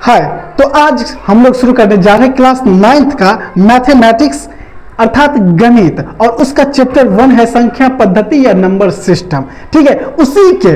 हाय, तो आज हम लोग शुरू करने जा रहे हैं क्लास 9th का मैथमेटिक्स अर्थात गणित, और उसका चैप्टर 1 है संख्या पद्धति या नंबर सिस्टम। ठीक है, उसी के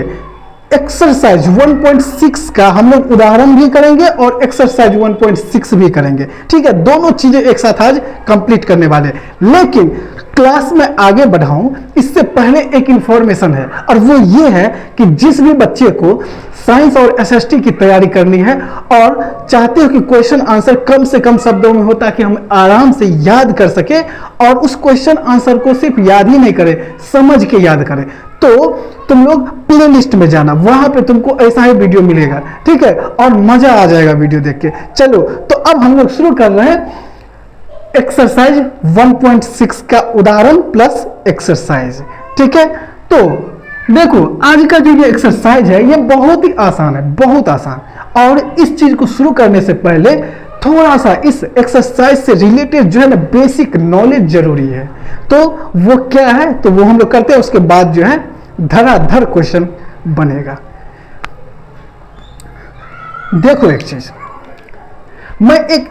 एक्सरसाइज 1.6 का हम लोग उदाहरण भी करेंगे और एक्सरसाइज 1.6 भी करेंगे। ठीक है, दोनों चीजें एक साथ आज कंप्लीट करने वाले। लेकिन क्लास में आगे बढ़ाऊं इससे पहले एक इंफॉर्मेशन है, और वो ये है कि जिस भी बच्चे को साइंस और एसएसटी की तैयारी करनी है और चाहते हो कि क्वेश्चन आंसर कम से कम शब्दों में हो ताकि हम आराम से याद कर सके, और उस क्वेश्चन आंसर को सिर्फ याद ही नहीं करें, समझ के याद करें, तो तुम लोग प्लेलिस्ट में जाना, वहां पे तुमको ऐसा ही वीडियो मिलेगा। ठीक है, और मजा आ जाएगा वीडियो देख के। चलो, तो अब हम लोग शुरू कर रहे हैं एक्सरसाइज 1.6 का उदाहरण प्लस एक्सरसाइज। ठीक है, तो देखो आज का जो ये एक्सरसाइज है ये बहुत ही आसान है, बहुत आसान। और इस चीज को शुरू करने से पहले थोड़ा सा इस एक्सरसाइज से रिलेटेड जो है ना बेसिक नॉलेज जरूरी है। तो वो क्या है, तो वो हम लोग करते हैं, उसके बाद जो है धड़ाधड़ क्वेश्चन बनेगा। देखो एक चीज मैं एक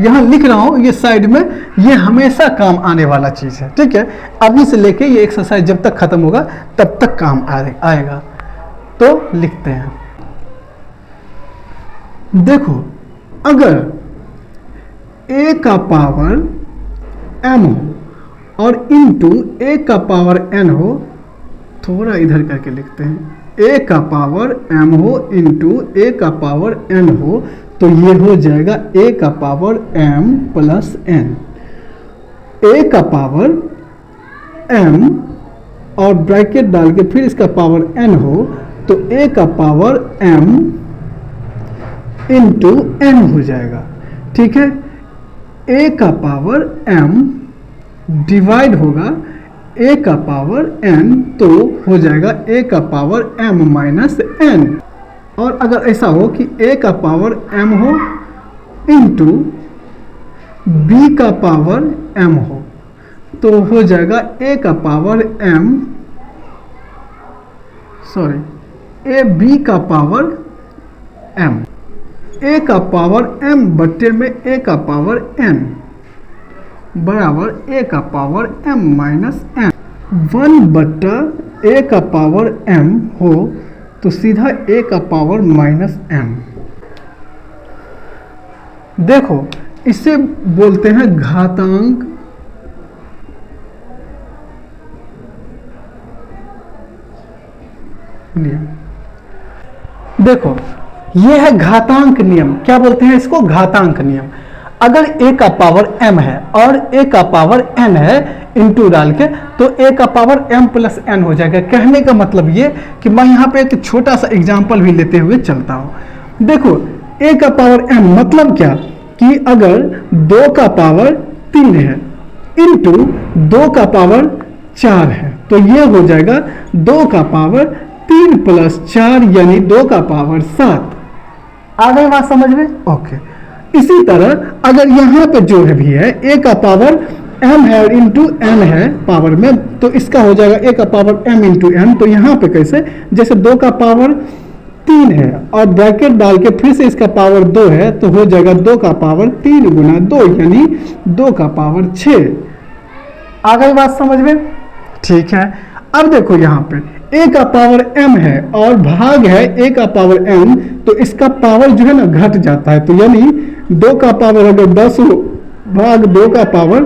यहां लिख रहा हूं, ये साइड में, ये हमेशा काम आने वाला चीज है। ठीक है, अभी से लेके ये एक्सरसाइज जब तक खत्म होगा तब तक काम आएगा। तो लिखते हैं, देखो अगर a का पावर m हो और इंटू a का पावर n हो, थोड़ा इधर करके लिखते हैं, a का पावर m हो इंटू a का पावर n हो, तो ये हो जाएगा a का power m plus n। a का पावर m और ब्रैकेट डाल के फिर इसका पावर n हो, तो a का पावर m इंटू n हो जाएगा। ठीक है, a का पावर m डिवाइड होगा a का पावर n, तो हो जाएगा a का पावर m माइनस n। और अगर ऐसा हो कि a का पावर m हो इंटू b का पावर m हो, तो हो जाएगा a का पावर m, a b का पावर m, a का पावर m बट्टे में a का पावर n बराबर a का पावर m माइनस n। 1 बट्टा a का पावर m हो तो सीधा a का पावर माइनस m। देखो इसे बोलते हैं घातांक नियम। देखो ये है घातांक नियम। क्या बोलते हैं इसको? घातांक नियम। अगर a का पावर m है और a का पावर n है इंटू डाल के, तो a का पावर m प्लस n हो जाएगा। कहने का मतलब ये कि मैं यहाँ पे एक छोटा सा एग्जांपल भी लेते हुए चलता हूँ। देखो a का पावर m मतलब क्या कि अगर 2 का पावर 3 है इंटू 2 का पावर 4 है, तो ये हो जाएगा 2 का पावर 3 प्लस 4 यानी 2 का पावर 7। आ गई बात समझ में? ओके। इसी तरह अगर यहाँ पे जो है भी है a का पावर m है और इंटू n है पावर में, तो इसका हो जाएगा a का पावर m इंटू n। तो यहाँ पे कैसे, जैसे 2 का पावर 3 है और ब्रैकेट डाल के फिर से इसका पावर 2 है, तो हो जाएगा 2 का पावर 3 गुना 2 यानी 2 का पावर 6। आ गई बात समझ में? ठीक है। अब देखो यहाँ पे a का पावर m है और भाग है a का पावर n, तो इसका पावर जो है ना घट जाता है। तो यानी 2 का पावर अगर 10 हो भाग 2 का पावर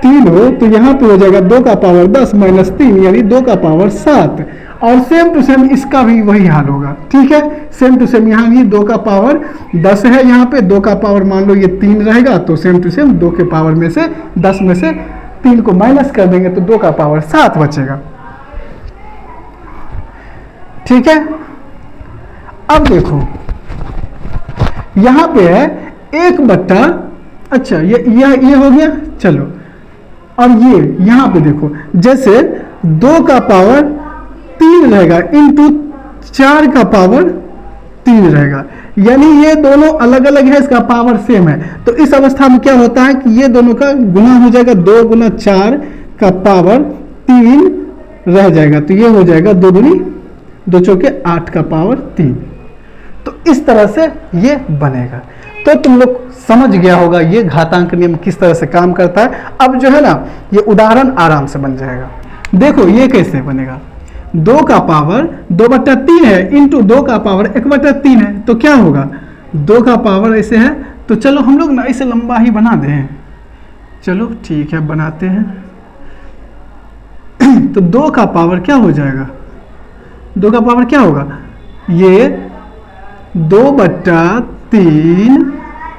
3 हो, तो यहाँ पे हो जाएगा 2 का पावर 10 माइनस 3 यानी 2 का पावर 7। और सेम टू सेम इसका भी वही हाल होगा। ठीक है, सेम टू सेम यहाँ भी 2 का पावर 10 है, यहाँ पे 2 का पावर मान लो ये 3 रहेगा, तो सेम टू सेम 2 के पावर में से 10 में से 3 को माइनस कर देंगे तो 2 का पावर 7 बचेगा। ठीक है, अब देखो यहां पे है 1 बट्टा, अच्छा ये हो गया, चलो। और ये यहां पे देखो जैसे 2 का पावर 3 रहेगा इंटू 4 का पावर 3 रहेगा, यानी ये दोनों अलग अलग है, इसका पावर सेम है। तो इस अवस्था में क्या होता है कि ये दोनों का गुना हो जाएगा, 2 गुना 4 का पावर 3 रह जाएगा, तो ये हो जाएगा 2 दूनी 2 चौके 8 का पावर 3। तो इस तरह से ये बनेगा। तो तुम लोग समझ गया होगा ये घातांक नियम किस तरह से काम करता है। अब जो है ना ये उदाहरण आराम से बन जाएगा। देखो ये कैसे बनेगा, 2 का पावर 2/3 है इंटू 2 का पावर 1/3 है, तो क्या होगा 2 का पावर ऐसे है, तो चलो हम लोग ना इसे लंबा ही बना दें। चलो ठीक है बनाते हैं। तो 2 का पावर क्या हो जाएगा, 2 का पावर क्या होगा, ये 2/3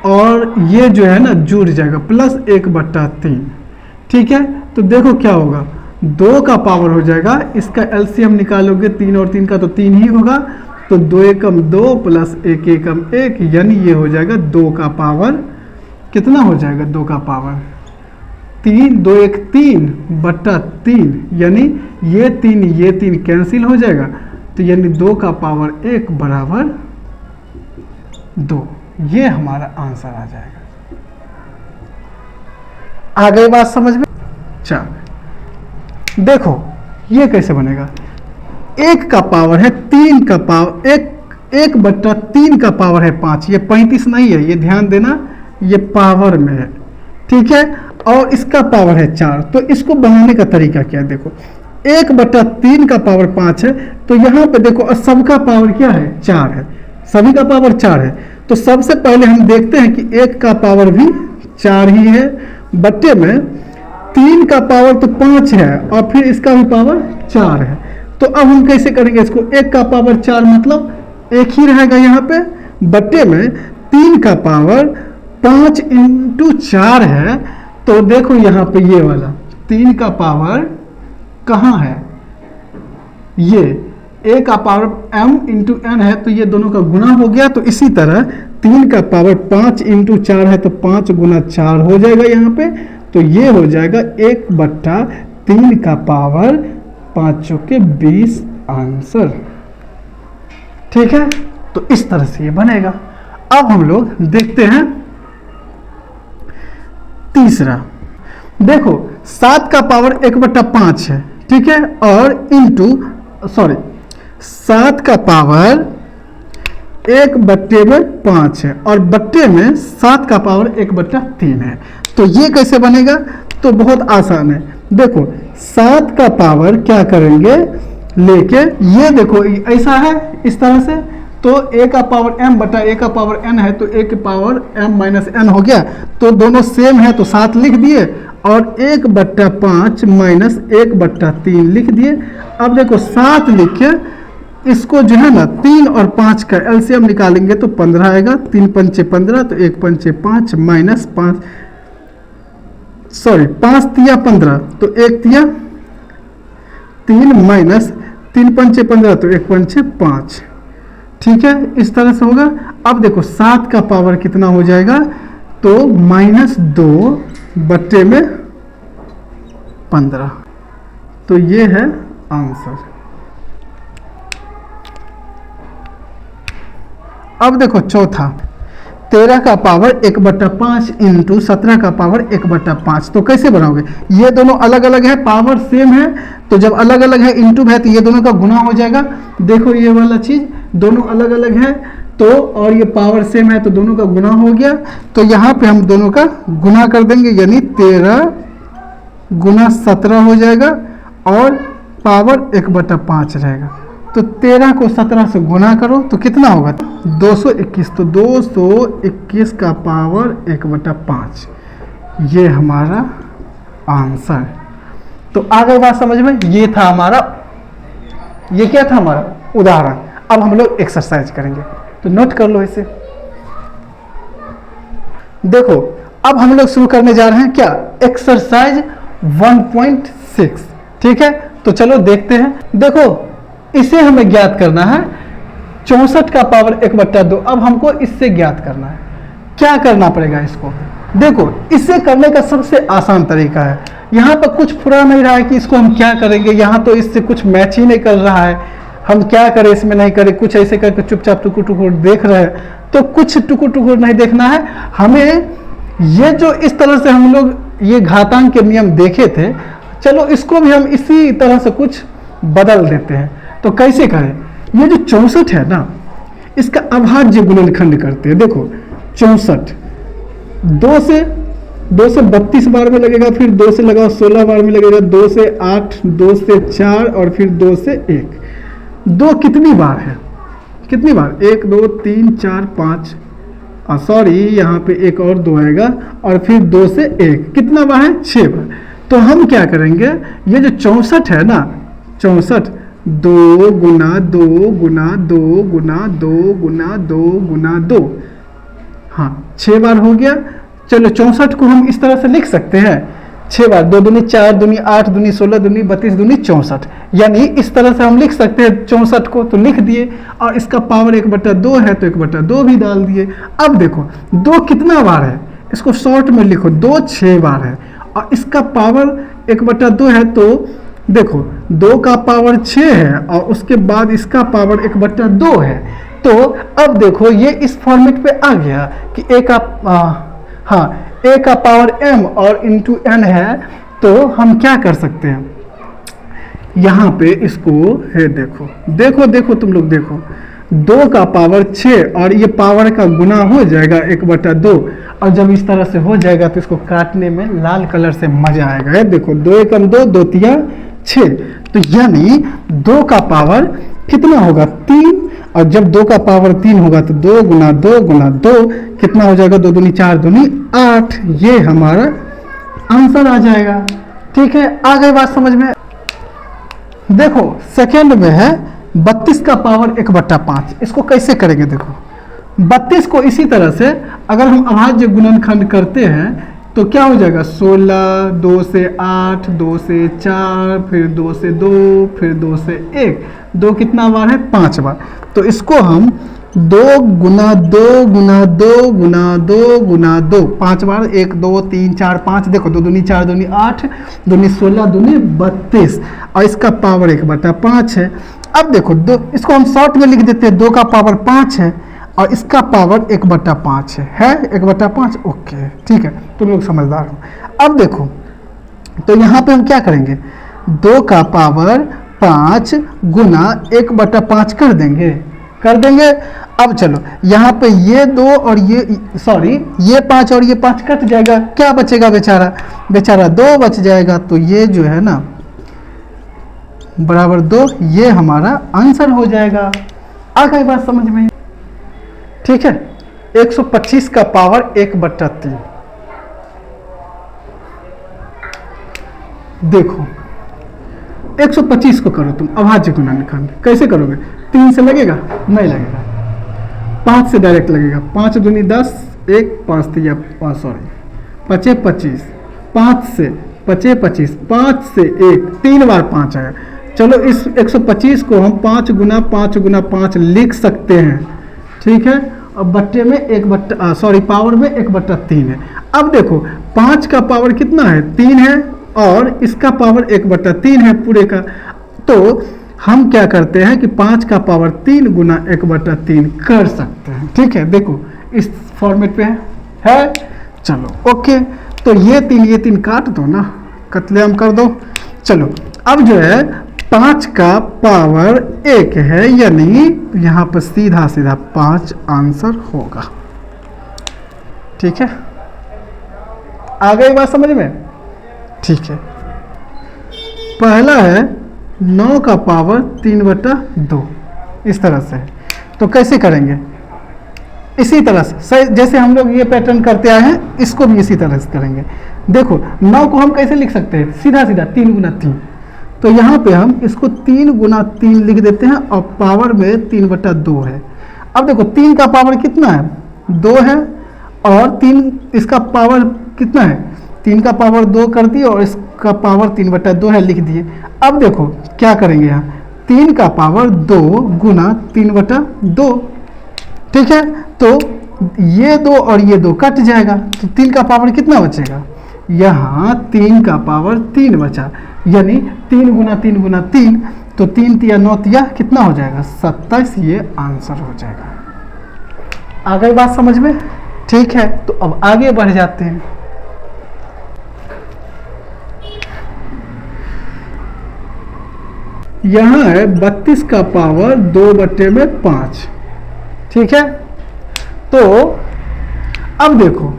और ये जो है ना जुड़ जाएगा प्लस 1/3। ठीक है, तो देखो क्या होगा 2 का पावर हो जाएगा, इसका एलसीएम निकालोगे 3 और 3 का तो 3 ही होगा, तो 2 एकम 2 प्लस 1 एकम 1 यानी ये हो जाएगा 2 का पावर कितना हो जाएगा, 2 का पावर 3, 2 1 3/3 यानी ये 3 कैंसिल हो जाएगा, तो यानी 2 का पावर 1 बराबर 2। ये हमारा आंसर आ जाएगा। आ गई बात समझ में। चल देखो ये कैसे बनेगा, 1 का पावर है 3 का पावर 1/3 का पावर है 5, ये 35 नहीं है, ये ध्यान देना, ये पावर में है। ठीक है, और इसका पावर है 4, तो इसको बनाने का तरीका क्या है, देखो 1/3 का पावर 5 है, तो यहाँ पे देखो सबका पावर क्या है 4 है, सभी का पावर 4 है, तो सबसे पहले हम देखते हैं कि 1 का पावर भी 4 ही है, बट्टे में 3 का पावर तो 5 है और फिर इसका भी पावर 4 है। तो अब हम कैसे करेंगे इसको, 1 का पावर 4 मतलब 1 ही रहेगा यहाँ पे, बट्टे में 3 का पावर 5 इंटू 4 है, तो देखो यहाँ पे ये वाला 3 का पावर कहाँ है, ये a का पावर m इंटू n है, तो ये दोनों का गुना हो गया। तो इसी तरह 3 का पावर 5 इंटू 4 है, तो 5 गुना 4 हो जाएगा यहाँ पे, तो ये हो जाएगा 1/3 का पावर 5 के 20 आंसर। ठीक है, तो इस तरह से ये बनेगा। अब हम लोग देखते हैं तीसरा, देखो 7 का पावर 1/5 है, ठीक है, और इंटू 7 का पावर 1/5 है और बट्टे में 7 का पावर 1/3 है, तो ये कैसे बनेगा, तो बहुत आसान है। देखो 7 का पावर क्या करेंगे लेके, ये देखो ऐसा है इस तरह से, तो a का पावर m बटा a का पावर n है, तो a के पावर m माइनस n हो गया, तो दोनों सेम है तो 7 लिख दिए और 1/5 माइनस 1/3 लिख दिए। अब देखो 7 लिखे, इसको जो है ना 3 और 5 का एलसीएम निकालेंगे तो 15 आएगा, 3 पंचे 15, तो 1 पंचे 5 माइनस 5 तिया 15, तो 1 तिया 3 माइनस 3 पंचे 15, तो 1 पंचे 5। ठीक है, इस तरह से होगा। अब देखो 7 का पावर कितना हो जाएगा, तो -2 बट्टे में 15, तो ये है आंसर। अब देखो चौथा, 13 का पावर 1/5 इंटू 17 का पावर 1/5, तो कैसे बनाओगे, ये दोनों अलग अलग है, पावर सेम है, तो जब अलग अलग है इंटू है तो ये दोनों का गुना हो जाएगा। देखो ये वाला चीज दोनों अलग अलग है, तो और ये पावर सेम है तो दोनों का गुना हो गया, तो यहाँ पे हम दोनों का गुना कर देंगे, यानी 13 गुना 17 हो जाएगा और पावर 1/5 रहेगा। तो 13 को 17 से गुना करो तो कितना होगा, 221, तो 221 का पावर 1/5, ये हमारा आंसर। तो आ गई बात समझ में, ये था हमारा, ये क्या था हमारा उदाहरण। अब हम लोग एक्सरसाइज करेंगे, तो नोट कर लो इसे। देखो अब हम लोग शुरू करने जा रहे हैं क्या, एक्सरसाइज 1.6। ठीक है, तो चलो देखते हैं। देखो इसे हमें ज्ञात करना है 64 का पावर 1/2। अब हमको इससे ज्ञात करना है, क्या करना पड़ेगा इसको, देखो इसे करने का सबसे आसान तरीका है, यहाँ पर कुछ फुरा नहीं रहा है कि इसको हम क्या करेंगे, यहाँ तो इससे कुछ मैच ही नहीं कर रहा है, हम क्या करें इसमें नहीं करें, कुछ ऐसे करके चुपचाप टुकुर टुकुर देख रहे हैं, तो कुछ टुकुर टुकुर नहीं देखना है हमें। ये जो इस तरह से हम लोग ये घातांक के नियम देखे थे, चलो इसको भी हम इसी तरह से कुछ बदल देते हैं। तो कैसे करें, ये जो 64 है ना, इसका अभाज्य गुणनखंड करते हैं। देखो 64 2 से 32 बार में लगेगा, फिर 2 से लगाओ 16 बार में लगेगा, 2 से 8, 2 से 4 और फिर 2 से 1। 2 कितनी बार है, कितनी बार, 1 2 3 4 5, सॉरी यहाँ पे एक और 2 आएगा, और फिर 2 से 1 कितना बार है, 6 बार। तो हम क्या करेंगे, ये जो 64 है ना, 64 2 गुना 2 गुना 2 गुना 2 गुना 2 गुना 2, हाँ 6 बार हो गया। चलो 64 को हम इस तरह से लिख सकते हैं, 6 बार, 2 दूनी 4 दूनी 8 दूनी 16 दूनी 32 दूनी 64, यानी इस तरह से हम लिख सकते हैं 64 को, तो लिख दिए। और इसका पावर 1/2 है तो 1/2 भी डाल दिए। अब देखो 2 कितना बार है, इसको शॉर्ट में लिखो, 2 6 बार है, और इसका पावर 1/2 है, तो देखो 2 का पावर 6 है और उसके बाद इसका पावर 1/2 है। तो अब देखो ये इस फॉर्मेट पे आ गया कि a का पावर m और इंटू n है। तो हम क्या कर सकते हैं, यहाँ पे इसको है, देखो देखो देखो तुम लोग देखो, 2 का पावर 6 और ये पावर का गुना हो जाएगा 1/2, और जब इस तरह से हो जाएगा तो इसको काटने में लाल कलर से मजा आएगा। ये देखो 2 एकम 2, 2 तिया 6, तो यानी 2 का पावर कितना होगा, 3, और जब 2 का पावर 3 होगा तो 2 गुना 2 गुना 2 कितना हो जाएगा, 2 दूनी 4 दूनी 8, ये हमारा आंसर आ जाएगा। ठीक है, आ गई बात समझ में। देखो सेकेंड में है 32 का पावर 1/5, इसको कैसे करेंगे, देखो 32 को इसी तरह से अगर हम अभाज्य गुणनखंड करते हैं तो क्या हो जाएगा, 16, 2 से 8, 2 से 4, फिर 2 से 2, फिर 2 से 1, 2 कितना बार है, 5 बार। तो इसको हम 2 गुना 2 गुना 2 गुना 2 गुना 2 5 बार, 1 2 3 4 5, देखो 2 दूनी 4 दूनी 8 दूनी 16 दूनी 32, और इसका पावर 1/5 है। अब देखो 2, इसको हम शॉर्ट में लिख देते हैं, 2 का पावर 5 है और इसका पावर 1/5 है 1/5, ओके ठीक है, तुम लोग समझदार हो। अब देखो तो यहाँ पे हम क्या करेंगे, 2 का पावर 5 गुना 1/5 कर देंगे, कर देंगे। अब चलो यहाँ पे ये 2 और ये सॉरी ये 5 और ये 5 कट जाएगा, क्या बचेगा, बेचारा बेचारा 2 बच जाएगा। तो ये जो है ना बराबर 2, ये हमारा आंसर हो जाएगा। आ गई बात समझ में, ठीक है। 125 का पावर 1/3, देखो 125 को करो तुम अभाज्य गुणनखंड, कैसे करोगे, 3 से लगेगा, नहीं लगेगा, 5 से डायरेक्ट लगेगा, 5 दूनी 10, 1 5 तिया सॉरी 5 25, 5 से 5 25, 5 से 1, 3 बार 5 आया। चलो इस 125 को हम 5 गुना 5 गुना 5 लिख सकते हैं, ठीक है। अब बट्टे में पावर में 1/3 है। अब देखो 5 का पावर कितना है, 3 है, और इसका पावर 1/3 है पूरे का। तो हम क्या करते हैं कि 5 का पावर 3 गुना 1/3 कर सकते हैं, ठीक है। देखो इस फॉर्मेट पे है, चलो ओके। तो ये 3 काट दो ना, कतलेआम कर दो। चलो अब जो है 5 का पावर 1 है, यानी यहाँ पर सीधा सीधा 5 आंसर होगा, ठीक है। आ गई बात समझ में, ठीक है। पहला है 9 का पावर 3/2, इस तरह से। तो कैसे करेंगे, इसी तरह से जैसे हम लोग ये पैटर्न करते आए हैं, इसको भी इसी तरह से करेंगे। देखो 9 को हम कैसे लिख सकते हैं, सीधा सीधा 3 गुना 3। तो यहाँ पे हम इसको 3 गुना 3 लिख देते हैं, और पावर में 3/2 है। अब देखो 3 का पावर कितना है, 2 है, और 3 इसका पावर कितना है, 3 का पावर 2 कर दिए, और इसका पावर 3/2 है, लिख दिए। अब देखो क्या करेंगे, यहाँ 3 का पावर 2 गुना 3/2, ठीक है। तो ये 2 और ये 2 कट जाएगा, तो 3 का पावर कितना बचेगा, यहाँ 3 का पावर 3 बचा, यानी 3 गुना 3 गुना 3, तो 3 तिया 9 तिया कितना हो जाएगा, 27, ये आंसर हो जाएगा। आ गई बात समझ में, ठीक है। तो अब आगे बढ़ जाते हैं। यहाँ है 32 का पावर 2/5, ठीक है। तो अब देखो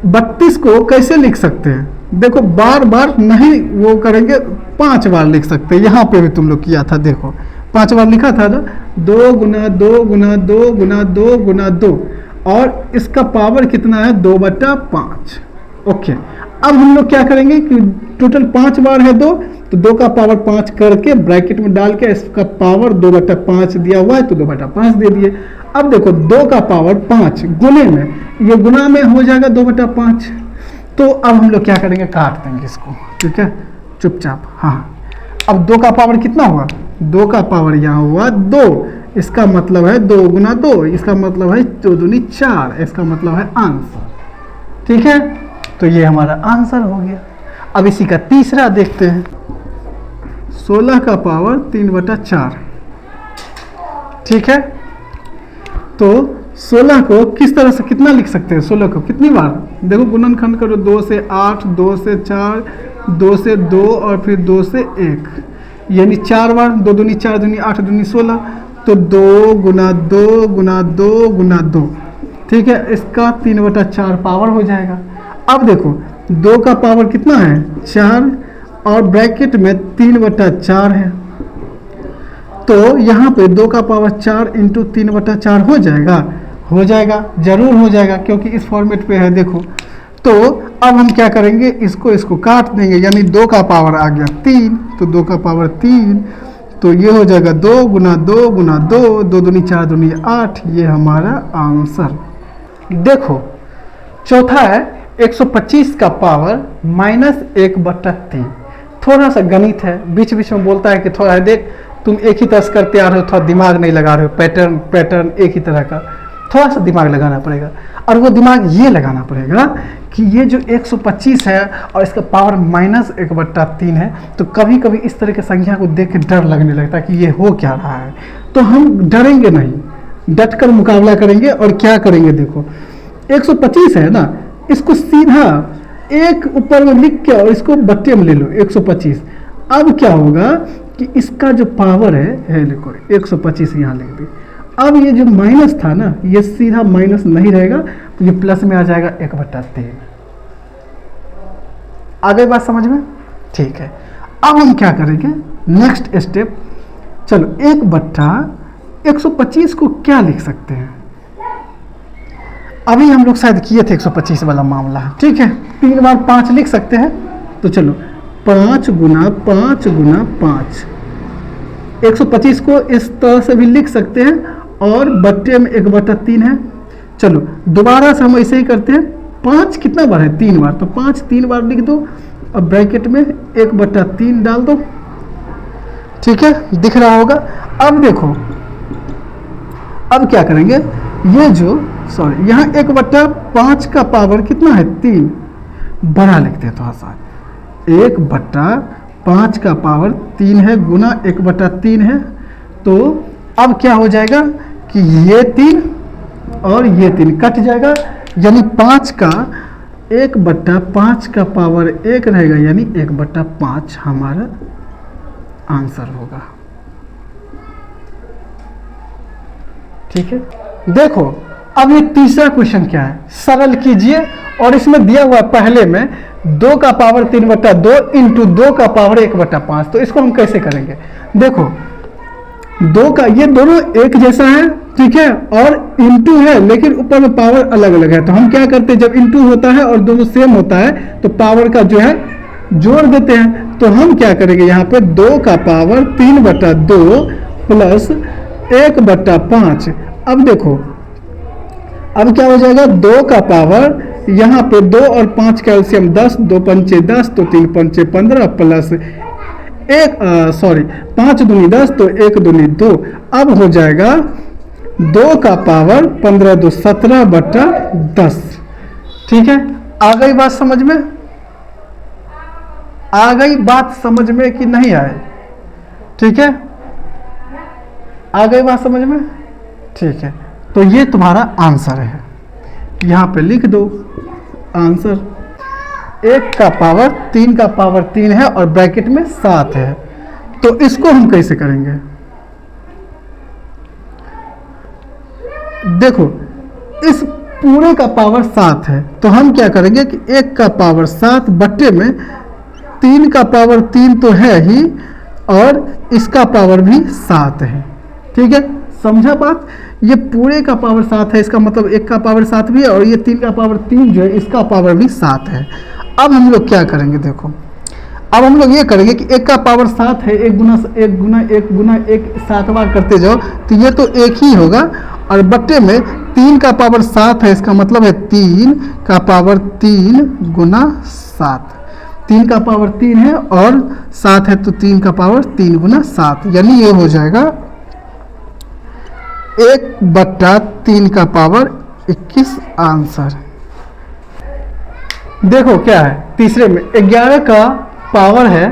32 को कैसे लिख सकते हैं, देखो बार बार नहीं वो करेंगे, 5 बार लिख सकते हैं। यहाँ पे भी तुम लोग किया था, देखो 5 बार लिखा था ना, 2 गुना 2 गुना 2 गुना 2 गुना 2, और इसका पावर कितना है 2/5। ओके, अब हम लोग क्या करेंगे कि टोटल 5 बार है 2, तो 2 का पावर 5 करके ब्रैकेट में डाल के इसका पावर 2/5 दिया हुआ है तो 2/5 दे दिए। अब देखो 2 का पावर 5 गुने में, ये गुना में हो जाएगा 2/5। तो अब हम लोग क्या करेंगे, काट देंगे इसको, ठीक है चुपचाप। हाँ, अब 2 का पावर कितना हुआ, 2 का पावर यहाँ हुआ 2, इसका मतलब है 2 गुना 2, इसका मतलब है 2 दूनी 4, इसका मतलब है आंसर। ठीक है, तो ये हमारा आंसर हो गया। अब इसी का तीसरा देखते हैं, 16 का पावर 3/4। ठीक है, तो 16 को किस तरह से कितना लिख सकते हैं, 16 को कितनी बार, देखो गुणनखंड करो, 2 से 8, 2 से 4, 2 से 2 और फिर 2 से 1, यानी 4 बार, 2 दूनी 4 दूनी 8 दूनी 16, तो 2 गुना 2 गुना 2 गुना 2। ठीक है, इसका 3/4 पावर हो जाएगा। अब देखो 2 का पावर कितना है 4, और ब्रैकेट में 3/4 है, तो यहाँ पे 2 का पावर 4 इंटू 3/4 हो जाएगा, जरूर हो जाएगा, क्योंकि इस फॉर्मेट पे है। देखो तो अब हम क्या करेंगे, इसको काट देंगे, यानी 2 का पावर आ गया 3, तो 2 का पावर 3, तो ये हो जाएगा 2 गुना 2 गुना 2, 2 दूनी 4 दूनी 8, ये हमारा आंसर। देखो चौथा है 125 का पावर -1/3। थोड़ा सा गणित है, बीच बीच में बोलता है कि थोड़ा देख तुम एक ही तरह से करते आ रहे हो, थोड़ा दिमाग नहीं लगा रहे हो, पैटर्न एक ही तरह का, थोड़ा सा दिमाग लगाना पड़ेगा। और वो दिमाग ये लगाना पड़ेगा कि ये जो 125 है और इसका पावर -1/3 है, तो कभी कभी इस तरह की संख्या को देख के डर लगने लगता है कि ये हो क्या रहा है। तो हम डरेंगे नहीं, डट कर मुकाबला करेंगे। और क्या करेंगे, देखो 125 है ना, इसको सीधा एक ऊपर में लिख के और इसको बट्टे में ले लो 125। अब क्या होगा कि इसका जो पावर है देखो 125 यहाँ लिख दी। अब ये जो माइनस था ना, ये सीधा माइनस नहीं रहेगा, तो ये प्लस में आ जाएगा 1/3। आ गई बात समझ में? ठीक है, अब हम क्या करेंगे, नेक्स्ट स्टेप, चलो 1/125 को क्या लिख सकते हैं, अभी हम लोग शायद किए थे 125 वाला मामला। ठीक है, 3 बार 5 लिख सकते हैं, तो चलो 5 गुना 5 गुना 5, 125 को इस तरह से भी लिख सकते हैं, और बट्टे में 1/3 है। चलो दोबारा से हम ऐसे ही करते हैं, 5 कितना बार है 3 बार, तो 5 3 बार लिख दो, अब ब्रैकेट में 1/3 डाल दो। ठीक है, दिख रहा होगा। अब देखो अब क्या करेंगे, ये जो सॉरी यहाँ 1/5 का पावर कितना है 3, बड़ा लिखते हैं थोड़ा सा, 1/5 का पावर 3 है गुना 1/3 है। तो अब क्या हो जाएगा कि ये 3 और ये 3 कट जाएगा, यानी 5 का 1/5 का पावर 1 रहेगा, यानी 1/5 हमारा आंसर होगा। ठीक है, देखो अब ये तीसरा क्वेश्चन क्या है, सरल कीजिए। और इसमें दिया हुआ पहले में 2 का पावर 3/2 इंटू 2 का पावर 1/5, तो इसको हम कैसे करेंगे, देखो 2 का ये दोनों एक जैसा है, ठीक है, और इंटू है लेकिन ऊपर में पावर अलग अलग है। तो हम क्या करते हैं, जब इंटू होता है और दोनों सेम होता है तो पावर का जो है जोड़ देते हैं। तो हम क्या करेंगे, यहाँ पे 2 का पावर 3/2 प्लस 1/5। अब देखो अब क्या हो जाएगा, 2 का पावर यहाँ पे 2 और 5 कैल्शियम 10, 2 पंचे 10, तो 3 पंचे 15 प्लस 5 दूनी 10, तो 1 दूनी 2। अब हो जाएगा 2 का पावर 15 2 17/10। ठीक है, आ गई बात समझ में, आ गई बात समझ में कि नहीं आए? ठीक है, आ गई बात समझ में? ठीक है, तो ये तुम्हारा आंसर है, यहाँ पे लिख दो आंसर। 1 का पावर 3 का पावर 3 है और ब्रैकेट में 7 है, तो इसको हम कैसे करेंगे, देखो इस पूरे का पावर 7 है, तो हम क्या करेंगे कि 1 का पावर 7 बट्टे में 3 का पावर 3 तो है ही, और इसका पावर भी 7 है। ठीक है, समझा बात। ये पूरे का पावर 7 है, इसका मतलब 1 का पावर 7 भी है, और ये 3 का पावर 3 जो है इसका पावर भी 7 है। अब हम लोग क्या करेंगे, देखो अब हम लोग ये करेंगे कि 1 का पावर 7 है, 1 गुना 1 गुना 1 गुना 1 7 बार करते जाओ तो ये तो 1 ही होगा, और बट्टे में 3 का पावर 7 है, इसका मतलब है 3 का पावर 3 गुना 7। 3 का पावर 3 है और 7 है, तो 3 का पावर 3 गुना 7, यानी ये हो जाएगा 1/3 का पावर 21 आंसर। देखो क्या है, तीसरे में 11 का पावर है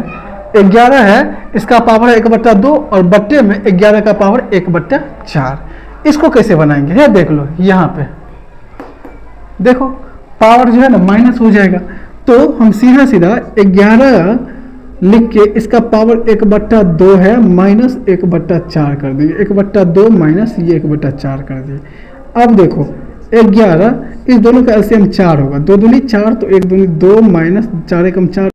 11 है, इसका पावर है 1/2, और बट्टे में 11 का पावर 1/4। इसको कैसे बनाएंगे, ये देख लो, यहाँ पे देखो पावर जो है ना माइनस हो जाएगा, तो हम सीधा सीधा 11 लिख के इसका पावर 1/2 है माइनस 1/4 कर देंगे, 1/2 माइनस ये 1/4 कर दिए। अब देखो 11, इस दोनों का एलसीएम 4 होगा, 2 दूनी 4, तो 1 दूनी 2 माइनस 4 एकम 4।